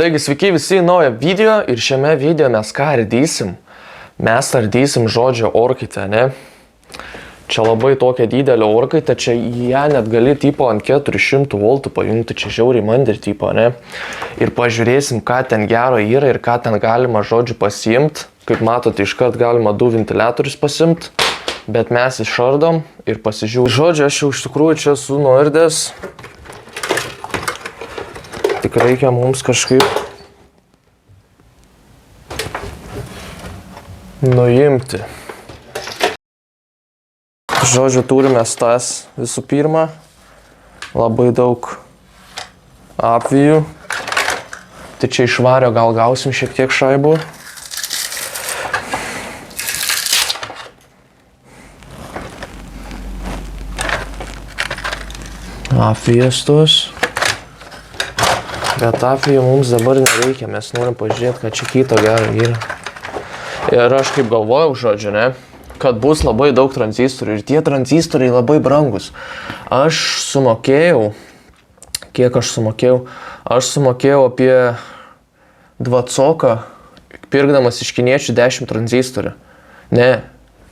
Taigi, sveiki visi į naują video ir šiame video mes ką ardysim? Mes ardysim žodžio orkaitę, ne? Čia labai tokia didelė orkaitė, čia ją net gali tipo ant 400 voltų pajungti, čia žiauriai mandri tipo, ne? Ir pažiūrėsim, ką ten gero yra ir ką ten galima žodžiu pasiimti. Kaip matote, iškart galima 2 ventiliatorius pasimti, bet mes išardom ir pasižiūrėjom. Žodžiu, aš jau iš tikrųjų čia esu nuardęs. Tik reikia mums kažkaip nuimti. Žodžiu, turime stas visų pirma. Labai daug apvijų. Tai čia iš vario gal gausim šiek tiek šaibų. Apvijas tos. Bet apvijų mums dabar nereikia, mes norim pažiūrėti, kad čia kito gero yra. Ir aš kaip galvojau, žodžiu, ne, kad bus labai daug tranzistorių ir tie tranzistoriai labai brangus. Aš sumokėjau, kiek aš sumokėjau? Aš sumokėjau apie 20, pirkdamas iš kiniečių 10 tranzistorių. Ne,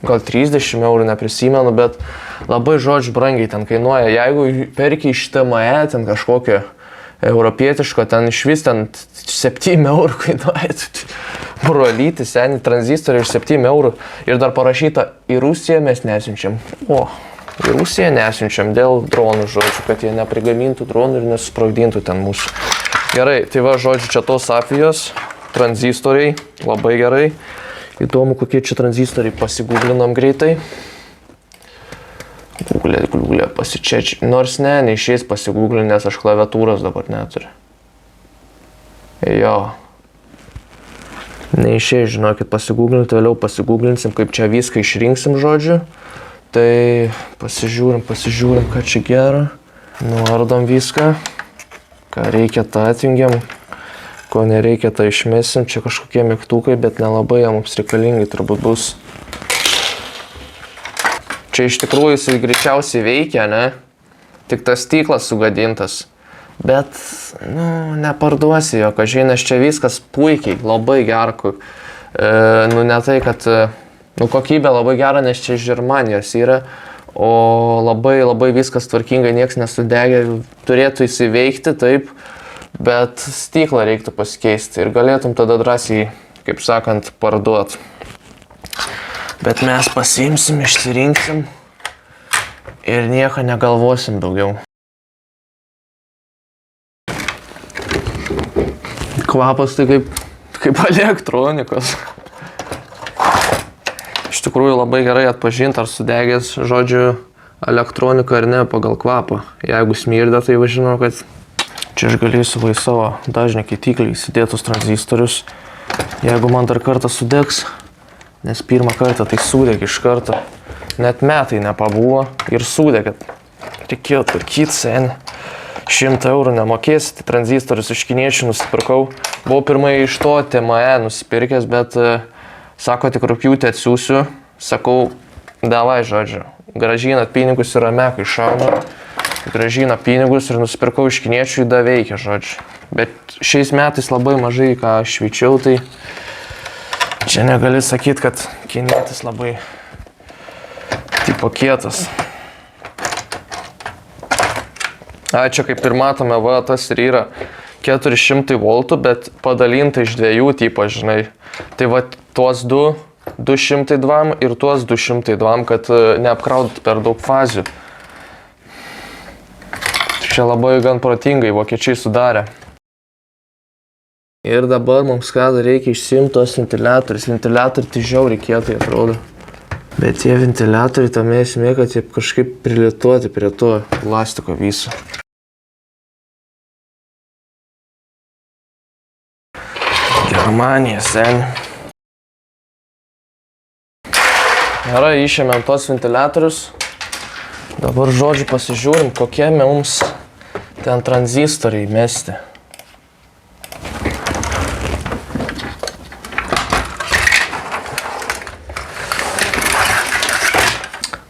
gal 30 eurų, neprisimenu, bet labai žodžiu brangiai ten kainuoja. Jeigu perki iš TME, ten kažkokio europietiško, ten iš vis ten 7 eurų kainuoja. Brolyti, seni tranzistoriai iš 7 eurų. Ir dar parašyta, į Rusiją mes nesiunčiam. O, į Rusiją nesiunčiam dėl dronų, žodžiu, kad jie neprigamintų dronų ir nesusprogdintų ten mūsų. Gerai, tai va, žodžiu, čia tos apvijos, tranzistoriai, labai gerai. Įdomu, kokie čia tranzistoriai, pasigūglinam greitai. Google, pasičečiai. Nors ne, neišės pasigūglin, nes aš klaviatūros dabar neturiu. Jo. Neišės, žinokit, pasigūglinti, vėliau pasigūglinsim, kaip čia viską išrinksim, žodžiu. Tai pasižiūrim, ką čia gero. Nuardom viską. Ką reikia, tą atjungiam. Ko nereikia, tą išmesim. Čia kažkokie mygtukai, bet nelabai jie mums reikalingi turbūt bus. Čia iš tikrųjų jis greičiausiai veikia, ne? Tik tas stiklas sugadintas. Bet, nu, neparduosi jo, kažkai, nes čia viskas puikiai, labai gera. Ne tai, kad, kokybė labai gera, nes čia iš Germanijos yra, o labai viskas tvarkingai, nieks nesudegė, turėtų įsiveikti, taip, bet stiklą reiktų pasikeisti ir galėtum tada drąsiai, kaip sakant, parduoti. Bet mes pasiimsim, išsirinksim ir nieko negalvosim daugiau. Kvapas tai kaip elektronikos. Iš tikrųjų labai gerai atpažinti, ar sudegęs žodžiu elektronika ar ne pagal kvapą. Jeigu smirda, tai žinau, kad čia aš galėsiu į savo dažnio keitiklį įsidėtus tranzistorius. Jeigu man dar kartą sudegs, nes pirmą kartą tai sudeg iš karto, net metai nepabuvo ir sudeg, kad reikėjo tvarkyti senį. 100 eurų nemokėsi, tai tranzistorius iš kiniečių nusipirkau. Buvau pirmai iš to TME nusipirkęs, bet sako, tik rugpjūtį atsiųsiu. Sakau, davai, žodžiu, grąžinat pinigus ir ramekai šauna. Grąžina pinigus ir nusipirkau iš kiniečių, įda veikia, žodžiu. Bet šiais metais labai mažai ką šveičiau, tai čia negali sakyti, kad kinietis labai tipo kietas. Čia kaip ir matome, va, tas ir yra 400 voltų, bet padalinta iš 2 tipo, žinai. Tai va, tuos 202 ir tuos 202, kad neapkraudot per daug fazių. Čia labai gan protingai vokiečiai sudarė. Ir dabar mums ką reikia išsiimti tos ventiliatorius. Ventiliatoriai tai žiauriai kietai atrodo. Bet tie ventiliatoriai tame esmė, kad jie kažkaip prilituoti prie to plastiko viso. Germanija, seni. Gerai, išėmėm tos ventiliatorius. Dabar žodžiu pasižiūrim, kokie mums ten tranzistoriai mesti.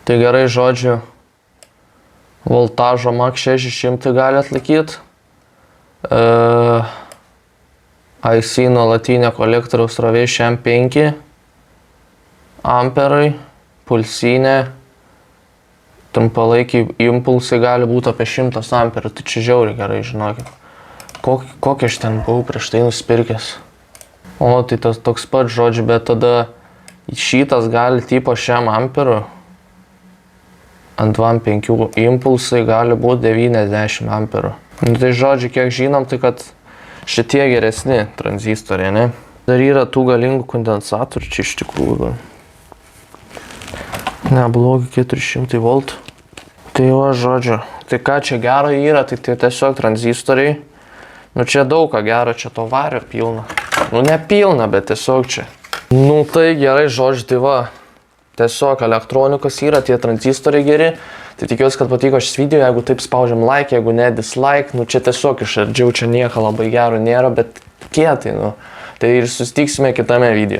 Tai gerai, žodžiu, voltažo Mach 600 gali atlaikyti. IC nuolatinė kolektoriaus srovė šiam 5 amperai, pulsinė, trumpalaikiai impulsai gali būti apie 100 amperų, tai čia žiauriai gerai, žinokit. Kokią aš ten buvau prieš tai nusipirkęs. O, tai tas toks pat žodžiu, bet tada šitas gali tipo šiam amperų ant 2,5 impulsai gali būti 90 amperų. Nu, tai žodžiu, kiek žinom, tai kad šitie geresni tranzistoriai, ne? Dar yra tų galingų kondensatorių, čia iš tikrųjų. Neblogi 400 voltų. Tai jo, žodžiu, tai ką čia gero yra, tai tiesiog tranzistoriai. Nu čia daug ką gero, čia to vario pilna. Nu ne pilna, bet tiesiog čia. Nu tai gerai, žodžiu, tai va. Tiesiog elektronikos yra, tie tranzistoriai geri. Tai tikiuosi, kad patiko šis video, jeigu taip spaudžiam like, jeigu ne dislike. Nu čia tiesiog išardžiau, čia nieko labai gero nėra, bet kietai, nu. Tai ir susitiksime kitame video.